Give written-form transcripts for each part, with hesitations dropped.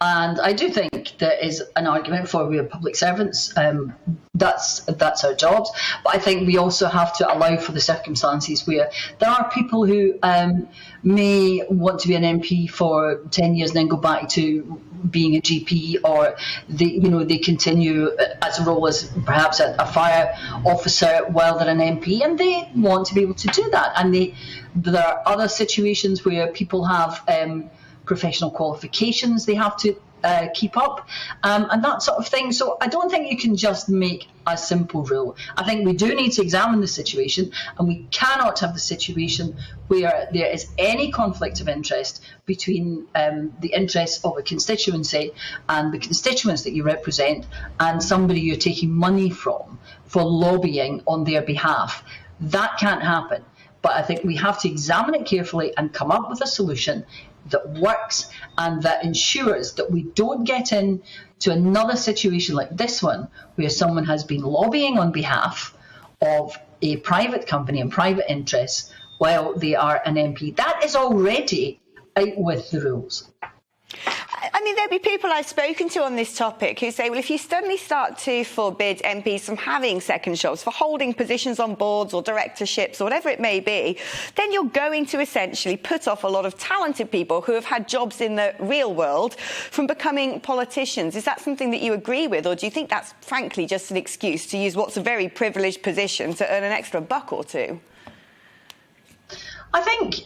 And I do think there is an argument for we are public servants. That's our jobs. But I think we also have to allow for the circumstances where there are people who may want to be an MP for 10 years and then go back to being a GP, or they continue as a role as perhaps a fire officer while they're an MP, and they want to be able to do that. And there are other situations where people have professional qualifications they have to keep up, and that sort of thing. So I don't think you can just make a simple rule. I think we do need to examine the situation, and we cannot have the situation where there is any conflict of interest between the interests of a constituency and the constituents that you represent and somebody you're taking money from for lobbying on their behalf. That can't happen. But I think we have to examine it carefully and come up with a solution that works and that ensures that we don't get into another situation like this one, where someone has been lobbying on behalf of a private company and private interests while they are an MP. That is already out with the rules. I mean, there'll be people I've spoken to on this topic who say, well, if you suddenly start to forbid MPs from having second jobs, for holding positions on boards or directorships or whatever it may be, then you're going to essentially put off a lot of talented people who have had jobs in the real world from becoming politicians. Is that something that you agree with, or do you think that's frankly just an excuse to use what's a very privileged position to earn an extra buck or two? I think,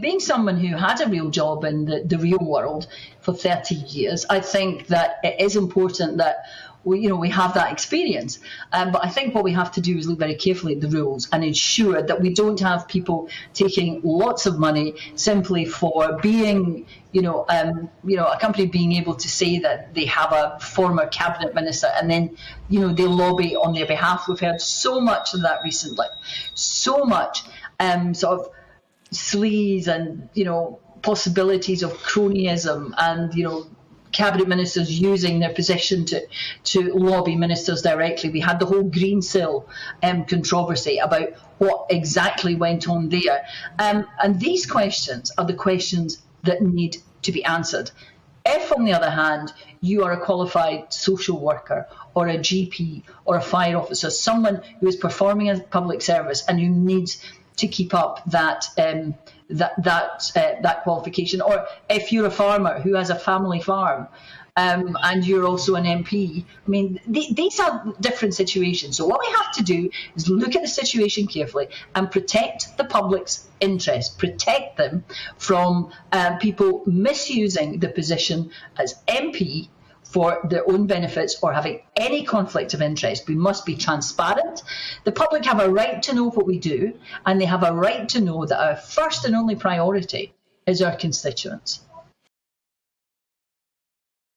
being someone who had a real job in the real world for 30 years, I think that it is important that we have that experience. But I think what we have to do is look very carefully at the rules and ensure that we don't have people taking lots of money simply for being, a company being able to say that they have a former cabinet minister and then, they lobby on their behalf. We've heard so much of that recently, so much sort of sleaze and, possibilities of cronyism and, cabinet ministers using their position to lobby ministers directly. We had the whole Greensill controversy about what exactly went on there. And these questions are the questions that need to be answered. If, on the other hand, you are a qualified social worker or a GP or a fire officer, someone who is performing a public service and who needs to keep up that qualification, or if you're a farmer who has a family farm and you're also an MP, I mean, these are different situations. So what we have to do is look at the situation carefully and protect the public's interest, protect them from people misusing the position as MP for their own benefits or having any conflict of interest. We must be transparent. The public have a right to know what we do, and they have a right to know that our first and only priority is our constituents.